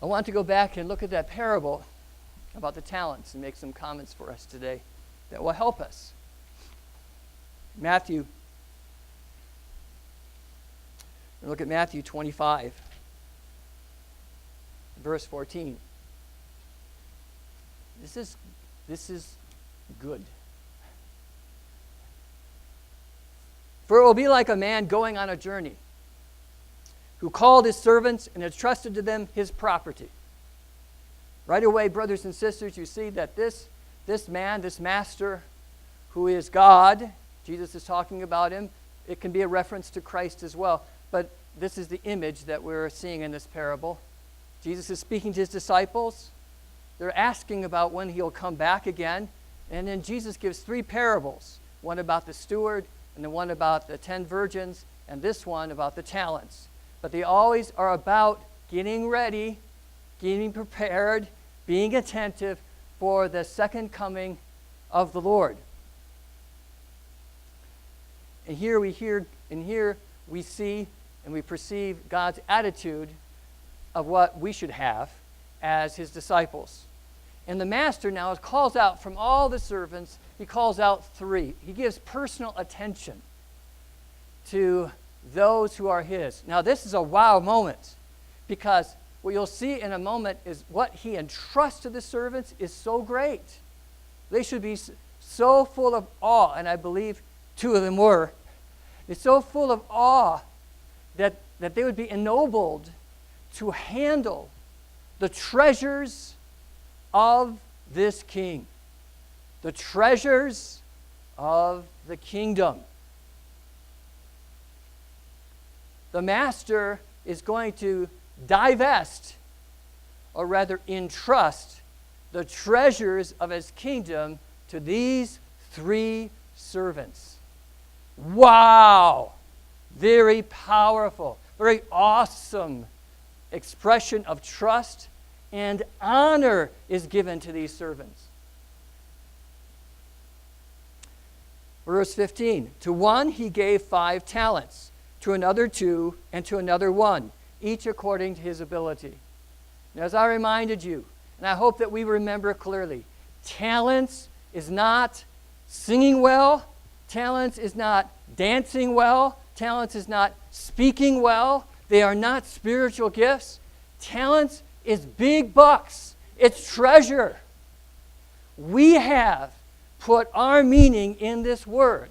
I want to go back and look at that parable about the talents and make some comments for us today that will help us. Look at Matthew 25, verse 14. This is good. For it will be like a man going on a journey, who called his servants and entrusted to them his property. Right away, brothers and sisters, you see that this man, this master, who is God, Jesus is talking about him. It can be a reference to Christ as well. But this is the image that we're seeing in this parable. Jesus is speaking to his disciples. They're asking about when he'll come back again. And then Jesus gives 3 parables. One about the steward, and the one about the 10 virgins, and this one about the talents. But they always are about getting ready, getting prepared, being attentive for the second coming of the Lord. And here we see and we perceive God's attitude of what we should have as his disciples. And the master now calls out from all the servants, he calls out 3. He gives personal attention to those who are his. Now this is a wow moment, because what you'll see in a moment is what he entrusts to the servants is so great. They should be so full of awe, and I believe 2 of them were. They're so full of awe that they would be ennobled to handle the treasures of this king, the treasures of the kingdom. The master is going to divest, or rather entrust, the treasures of his kingdom to these 3 servants. Wow! Very powerful, very awesome expression of trust and honor is given to these servants. Verse 15, to one he gave 5 talents, to another 2, and to another 1, each according to his ability. And as I reminded you, and I hope that we remember clearly, talents is not singing well, talents is not dancing well, talents is not speaking well, they are not spiritual gifts. Talents is big bucks, it's treasure. We have put our meaning in this word,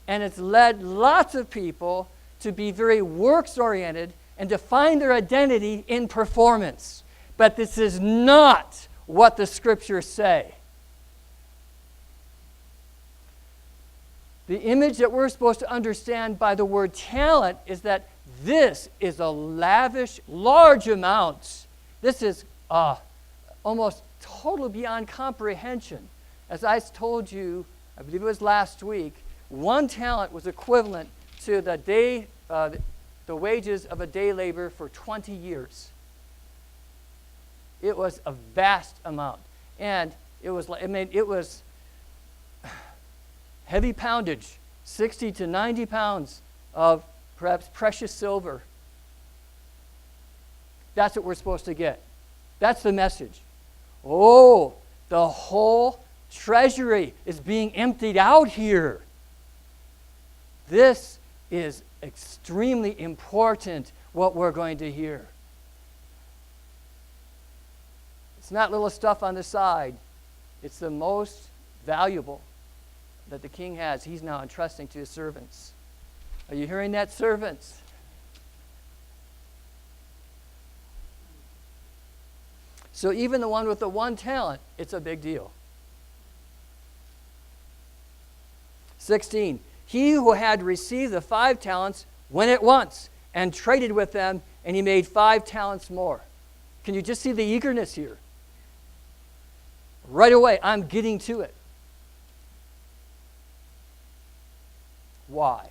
and it's led lots of people to be very works-oriented and to find their identity in performance. But this is not what the scriptures say. The image that we're supposed to understand by the word talent is that this is a lavish, large amount. This is almost totally beyond comprehension. As I told you, I believe it was last week, 1 talent was equivalent to the wages of a day labor for 20 years. It was a vast amount. And it was heavy poundage, 60 to 90 pounds of perhaps precious silver. That's what we're supposed to get. That's the message. Oh, the whole treasury is being emptied out here. This is extremely important, what we're going to hear. It's not little stuff on the side. It's the most valuable that the king has. He's now entrusting to his servants. Are you hearing that, servants? So even the one with the 1 talent, it's a big deal. 16, he who had received the 5 talents went at once and traded with them, and he made 5 talents more. Can you just see the eagerness here? Right away, I'm getting to it. Why?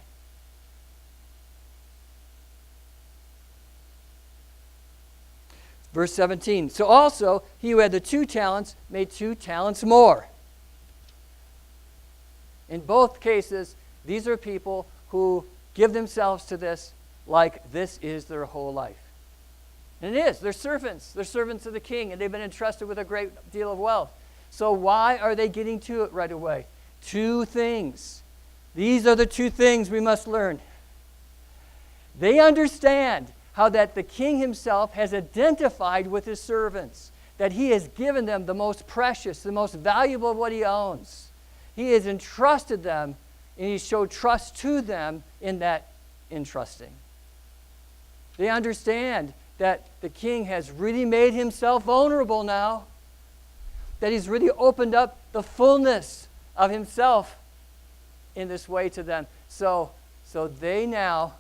Verse 17, so also he who had the 2 talents made 2 talents more. In both cases, these are people who give themselves to this like this is their whole life. And it is. They're servants. They're servants of the king, and they've been entrusted with a great deal of wealth. So why are they getting to it right away? Two things. These are the two things we must learn. They understand how that the king himself has identified with his servants, that he has given them the most precious, the most valuable of what he owns. He has entrusted them, and he showed trust to them in that entrusting. They understand that the king has really made himself vulnerable now, that he's really opened up the fullness of himself in this way to them. So they now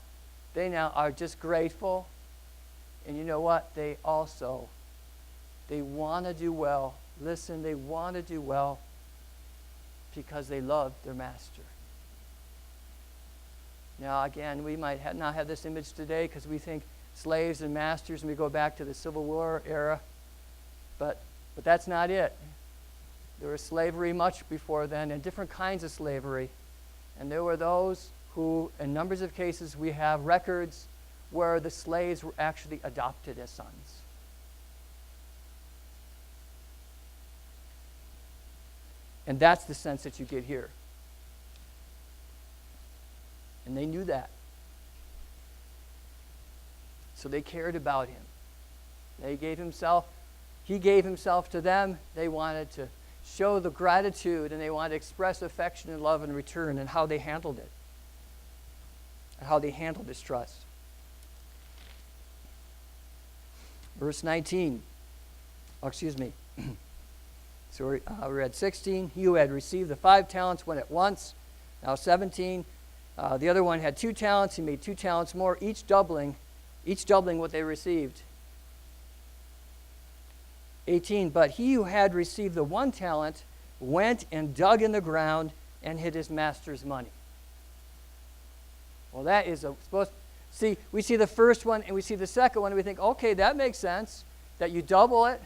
are just grateful. And you know what? They want to do well. Listen, they want to do well because they love their master. Now, again, we might not have this image today because we think slaves and masters, and we go back to the Civil War era. But that's not it. There was slavery much before then, and different kinds of slavery. And there were those who, in numbers of cases, we have records where the slaves were actually adopted as sons. And that's the sense that you get here. And they knew that. So they cared about him. He gave himself to them. They wanted to show the gratitude, and they wanted to express affection and love in return, and how they handled it. And how they handled his trust. Verse 19. So we're at 16. He who had received the 5 talents went at once. Now 17. The other one had 2 talents. He made 2 talents more, each doubling what they received. 18. But he who had received the 1 talent went and dug in the ground and hid his master's money. Well, that is see, we see the first one and we see the second one, and we think, okay, that makes sense, that you double it,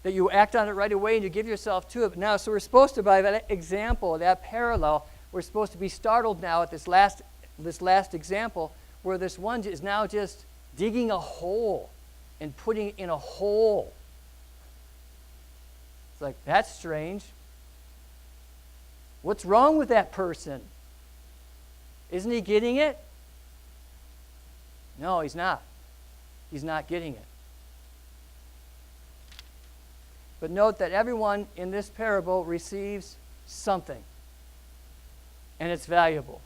that you act on it right away and you give yourself to it. But now, so we're supposed to, by that example, that parallel, we're supposed to be startled now at this last example, where this one is now just digging a hole and putting it in a hole. It's like, that's strange. What's wrong with that person? Isn't he getting it? No, he's not. He's not getting it. But note that everyone in this parable receives something, and it's valuable.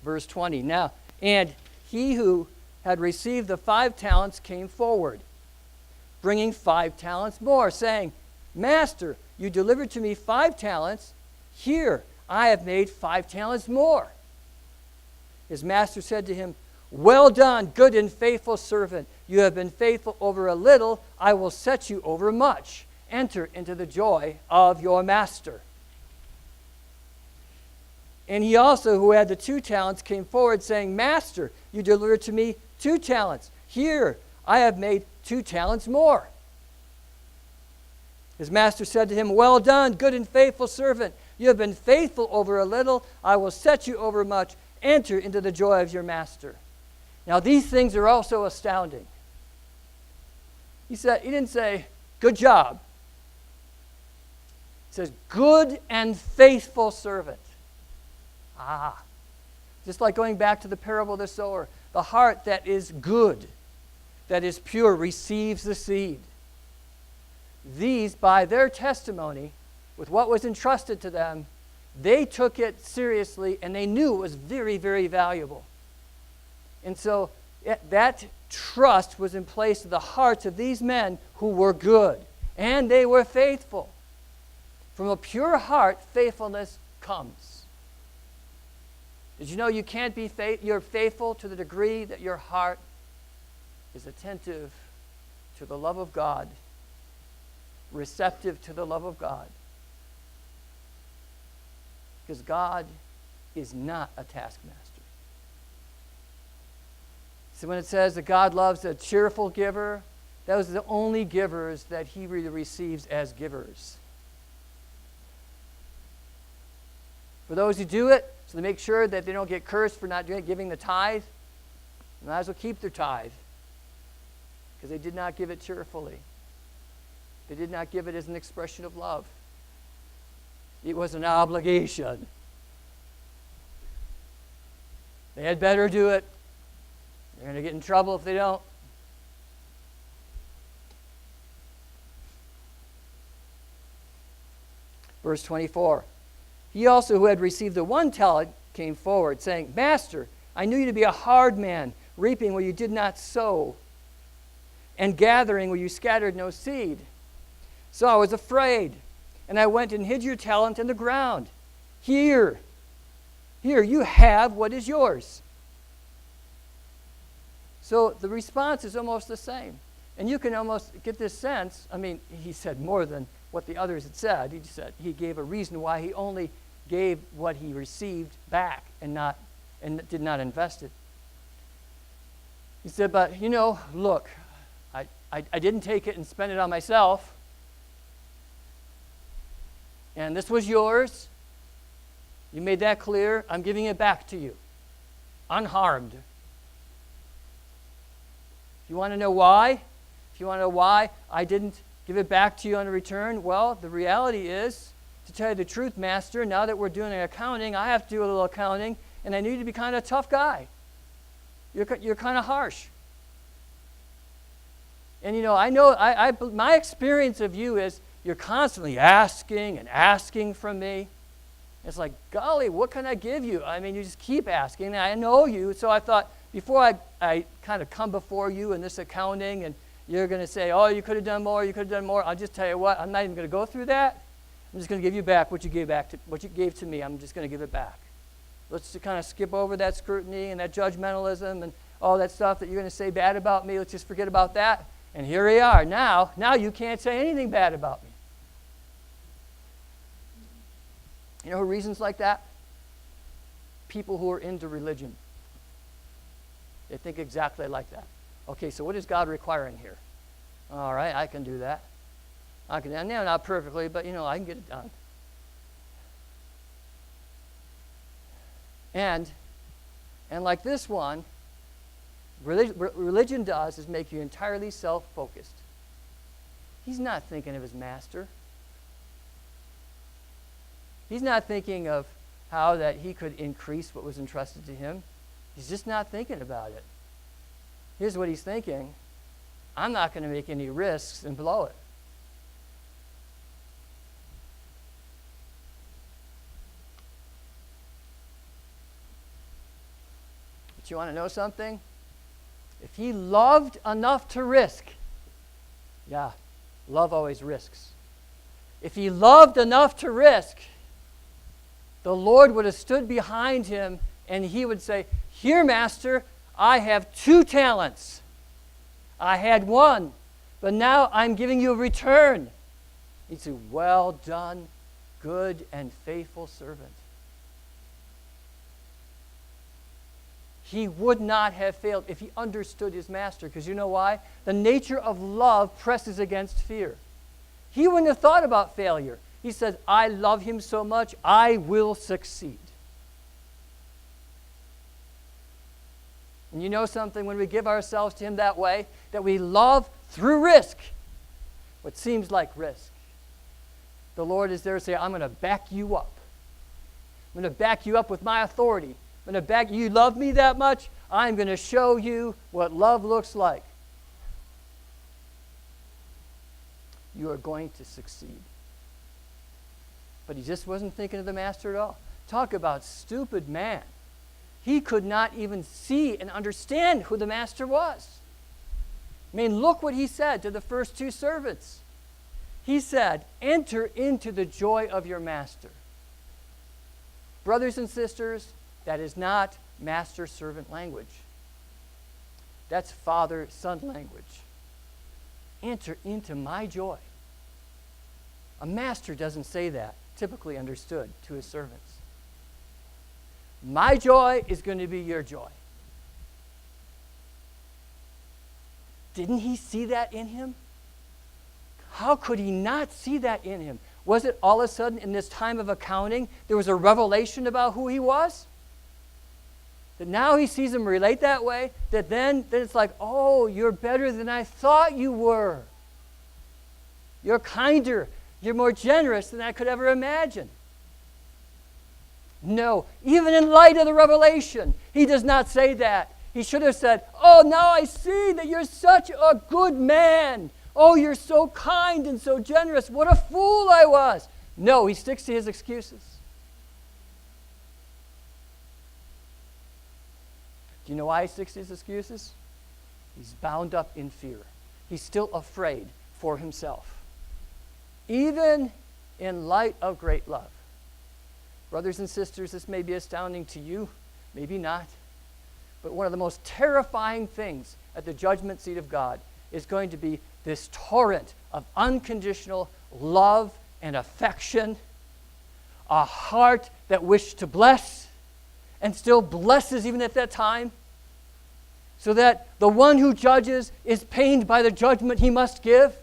Verse 20. Now, and he who had received the 5 talents came forward, bringing 5 talents more, saying, Master, you delivered to me 5 talents. Here, I have made 5 talents more. His master said to him, Well done, good and faithful servant. You have been faithful over a little. I will set you over much. Enter into the joy of your master. And he also, who had the 2 talents, came forward, saying, Master, you delivered to me 2 talents. Here, I have made 2 talents more. His master said to him, Well done, good and faithful servant. You have been faithful over a little. I will set you over much. Enter into the joy of your master. Now, these things are also astounding. He didn't say, good job. He says, good and faithful servant. Just like going back to the parable of the sower. The heart that is good, that is pure, receives the seed. These, by their testimony, with what was entrusted to them, they took it seriously, and they knew it was very, very valuable. And so that trust was in place of the hearts of these men who were good, and they were faithful. From a pure heart, faithfulness comes. Did you know you can't be you're faithful to the degree that your heart is attentive to the love of God, receptive to the love of God? Because God is not a taskmaster. So when it says that God loves a cheerful giver, those are the only givers that he really receives as givers. For those who do it, so they make sure that they don't get cursed for not giving the tithe, they might as well keep their tithe, because they did not give it cheerfully. They did not give it as an expression of love. It was an obligation. They had better do it. They're going to get in trouble if they don't. Verse 24. He also who had received the 1 talent came forward, saying, Master, I knew you to be a hard man, reaping where you did not sow, and gathering where you scattered no seed. So I was afraid, and I went and hid your talent in the ground. Here, you have what is yours. So the response is almost the same. And you can almost get this sense, he said more than what the others had said. He gave a reason why he only gave what he received back and did not invest it. He said, but look, I didn't take it and spend it on myself. And this was yours. You made that clear. I'm giving it back to you, unharmed. If you want to know why? If you want to know why I didn't give it back to you on a return, well, the reality is, to tell you the truth, Master, now that we're doing accounting, I have to do a little accounting, and I need to be kind of a tough guy. You're kind of harsh. And I know my experience of you is you're constantly asking and asking from me. It's like, golly, what can I give you? You just keep asking. And I know you, so I thought before I kind of come before you in this accounting and you're going to say, oh, you could have done more, I'll just tell you what, I'm not even going to go through that. I'm just going to give you back what you gave to me. I'm just going to give it back. Let's just kind of skip over that scrutiny and that judgmentalism and all that stuff that you're going to say bad about me. Let's just forget about that. And here we are. Now you can't say anything bad about me. You know who reasons like that? People who are into religion. They think exactly like that. Okay, so what is God requiring here? All right, I can do that. Not perfectly, but I can get it done. And like this one, religion does is make you entirely self-focused. He's not thinking of his master. He's not thinking of how that he could increase what was entrusted to him. He's just not thinking about it. Here's what he's thinking. I'm not going to make any risks and blow it. But you want to know something? If he loved enough to risk, love always risks. If he loved enough to risk, the Lord would have stood behind him and he would say, here, Master, I have 2 talents. I had 1, but now I'm giving you a return. He'd say, well done, good and faithful servant. He would not have failed if he understood his master, because you know why? The nature of love presses against fear. He wouldn't have thought about failure. He says, I love him so much, I will succeed. And you know something? When we give ourselves to him that way, that we love through risk, what seems like risk, the Lord is there to say, I'm going to back you up. I'm going to back you up with my authority. I'm going to back you. Love me that much? I'm going to show you what love looks like. You are going to succeed. But he just wasn't thinking of the master at all. Talk about stupid man. He could not even see and understand who the master was. Look what he said to the first 2 servants. He said, enter into the joy of your master. Brothers and sisters, that is not master-servant language. That's father-son language. Enter into my joy. A master doesn't say that, typically understood, to his servants. My joy is going to be your joy. Didn't he see that in him? How could he not see that in him? Was it all of a sudden in this time of accounting, there was a revelation about who he was? That now he sees him relate that way, that then it's like, oh, you're better than I thought you were. You're kinder. You're more generous than I could ever imagine. No, even in light of the revelation, he does not say that. He should have said, oh, now I see that you're such a good man. Oh, you're so kind and so generous. What a fool I was. No, he sticks to his excuses. Do you know why he sticks to his excuses? He's bound up in fear. He's still afraid for himself, even in light of great love. Brothers and sisters, this may be astounding to you, maybe not, but one of the most terrifying things at the judgment seat of God is going to be this torrent of unconditional love and affection, a heart that wished to bless and still blesses even at that time, so that the one who judges is pained by the judgment he must give,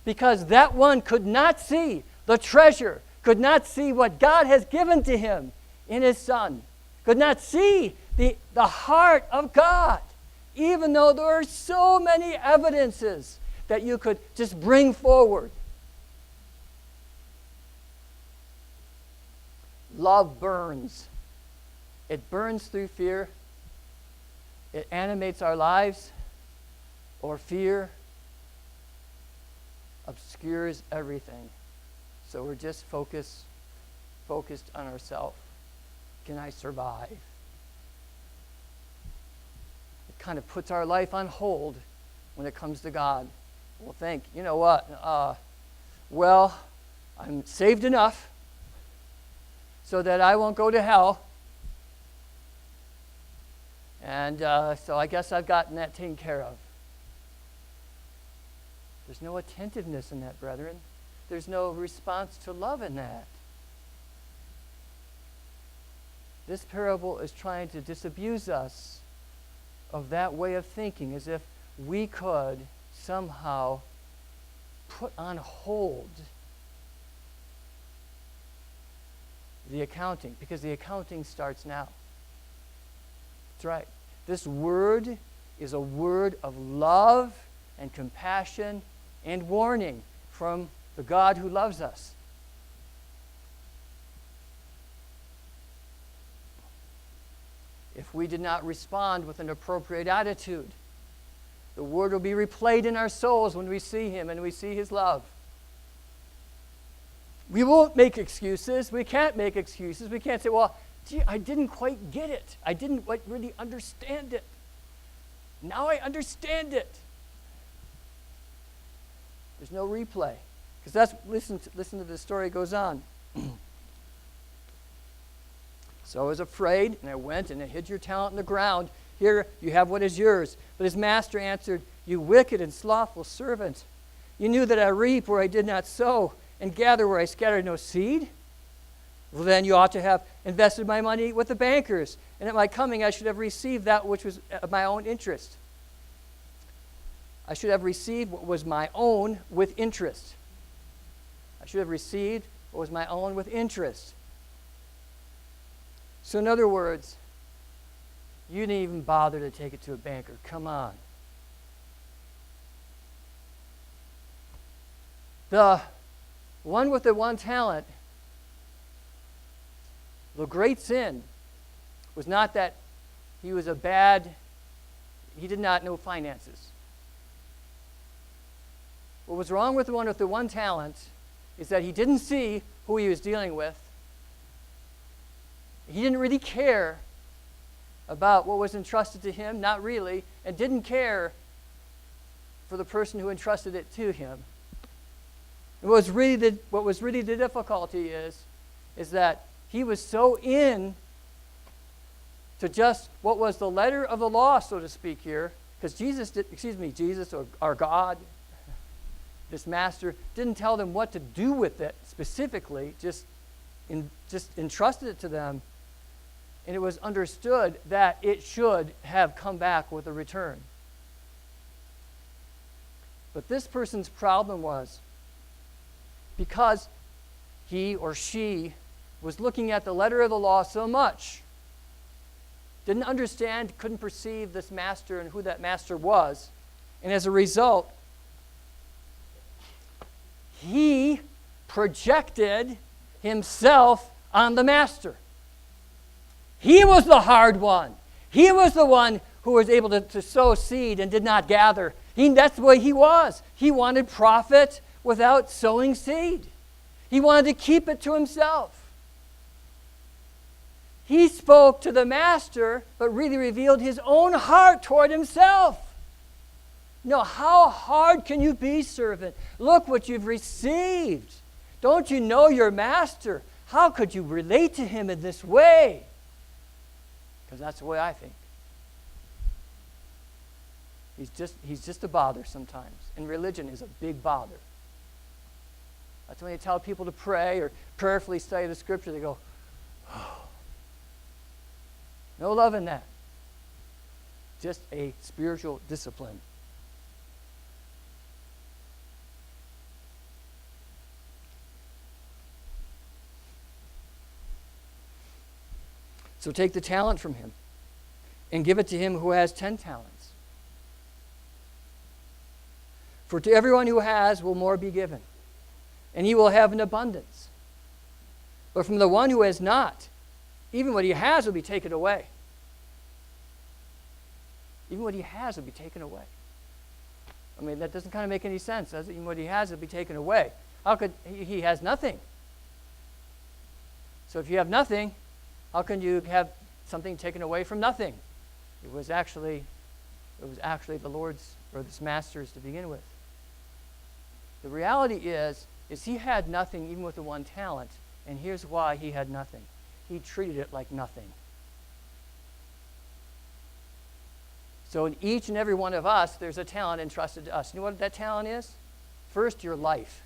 because that one could not see the treasure, could not see what God has given to him in his Son, could not see the heart of God, even though there are so many evidences that you could just bring forward. Love burns. It burns through fear. It animates our lives, or fear obscures everything. So we're just focused on ourselves. Can I survive? It kind of puts our life on hold when it comes to God. We'll think, you know what? Well, I'm saved enough so that I won't go to hell. And so I guess I've gotten that taken care of. There's no attentiveness in that, brethren. There's no response to love in that. This parable is trying to disabuse us of that way of thinking, as if we could somehow put on hold the accounting, because the accounting starts now. That's right. This word is a word of love and compassion and warning from the God who loves us. If we did not respond with an appropriate attitude, the word will be replayed in our souls when we see him and we see his love. We won't make excuses. We can't make excuses. We can't say, well, gee, I didn't quite get it. I didn't really understand it. Now I understand it. There's no replay. Because that's, listen to the story goes on. So I was afraid, and I went and I hid your talent in the ground. Here you have what is yours. But his master answered, you wicked and slothful servant. You knew that I reap where I did not sow, and gather where I scattered no seed. Well, then you ought to have invested my money with the bankers, and at my coming I should have received that which was of my own interest. I should have received what was my own with interest. I should have received what was my own with interest. So in other words, you didn't even bother to take it to a banker. Come on. The one with the one talent, the great sin was not that he did not know finances. What was wrong with the one with the one talent is that he didn't see who he was dealing with. He didn't really care about what was entrusted to him, not really, and didn't care for the person who entrusted it to him. And what was really the difficulty is that he was so in to just what was the letter of the law, so to speak here, because Jesus or our God, this master, didn't tell them what to do with it specifically, just entrusted it to them, and it was understood that it should have come back with a return. But this person's problem was, because he or she was looking at the letter of the law so much, didn't understand, couldn't perceive this master and who that master was. And as a result, he projected himself on the master. He was the hard one. He was the one who was able to sow seed and did not gather. That's the way he was. He wanted profit without sowing seed. He wanted to keep it to himself. He spoke to the master, but really revealed his own heart toward himself. No, how hard can you be, servant? Look what you've received. Don't you know your master? How could you relate to him in this way? Because that's the way I think. He's just a bother sometimes. And religion is a big bother. That's when you tell people to pray or prayerfully study the scripture, they go, oh. No love in that. Just a spiritual discipline. So take the talent from him and give it to him who has 10 talents. For to everyone who has will more be given, and he will have an abundance. But from the one who has not, even what he has will be taken away. Even what he has will be taken away. I mean, that doesn't kind of make any sense, does it? Even what he has will be taken away. How could he has nothing? So if you have nothing, how can you have something taken away from nothing? It was actually the Lord's or this master's to begin with. The reality is he had nothing even with the one talent, and here's why he had nothing. He treated it like nothing. So in each and every one of us, there's a talent entrusted to us. You know what that talent is? First, your life.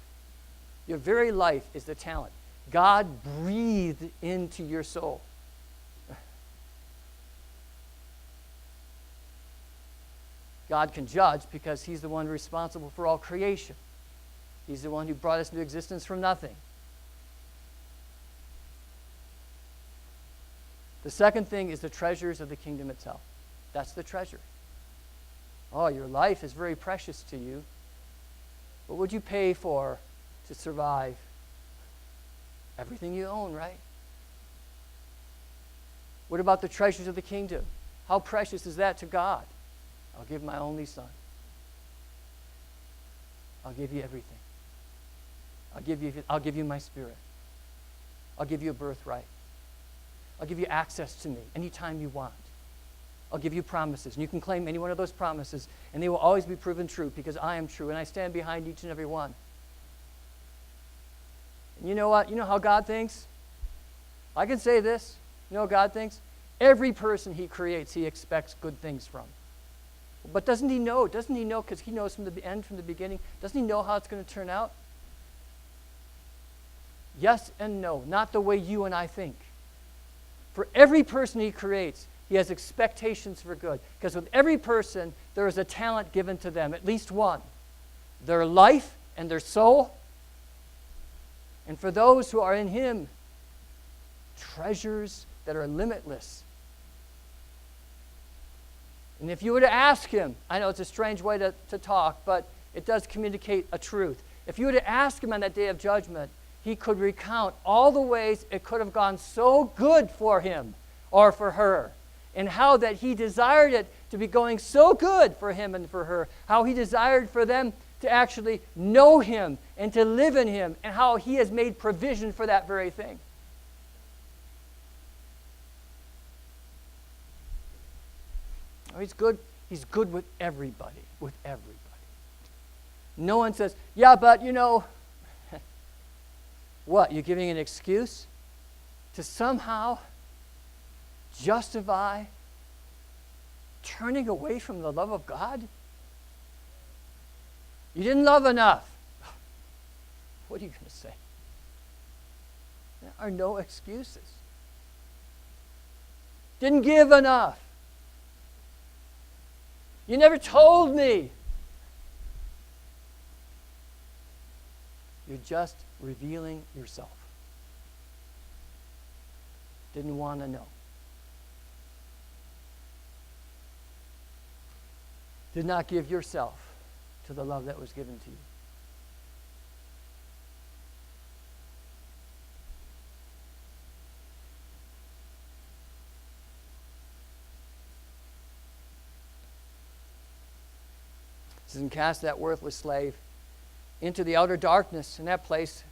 Your very life is the talent. God breathed into your soul. God can judge because he's the one responsible for all creation. He's the one who brought us into existence from nothing. The second thing is the treasures of the kingdom itself. That's the treasure. Oh, your life is very precious to you. What would you pay for to survive? Everything you own, right? What about the treasures of the kingdom? How precious is that to God? I'll give my only son. I'll give you everything. I'll give you my spirit. I'll give you a birthright. I'll give you access to me anytime you want. I'll give you promises, and you can claim any one of those promises, and they will always be proven true because I am true, and I stand behind each and every one. And you know what? You know how God thinks? I can say this. You know how God thinks? Every person he creates, he expects good things from. But doesn't he know? Doesn't he know because he knows from the end, from the beginning? Doesn't he know how it's going to turn out? Yes and no, not the way you and I think. For every person he creates, he has expectations for good. Because with every person, there is a talent given to them, at least one. Their life and their soul. And for those who are in him, treasures that are limitless. And if you were to ask him, I know it's a strange way to talk, but it does communicate a truth. If you were to ask him on that day of judgment, he could recount all the ways it could have gone so good for him or for her, and how that he desired it to be going so good for him and for her, how he desired for them to actually know him and to live in him, and how he has made provision for that very thing. Oh, he's good with everybody, No one says, yeah, but you know, what, you're giving an excuse to somehow justify turning away from the love of God? You didn't love enough. What are you going to say? There are no excuses. Didn't give enough. You never told me. You're just revealing yourself. didn't want to know. Did not give yourself to the love that was given to you. It says, and cast that worthless slave into the outer darkness. In that place,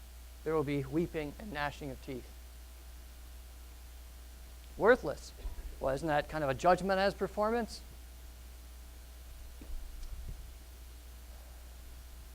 there will be weeping and gnashing of teeth. Worthless. Well, isn't that kind of a judgment as performance?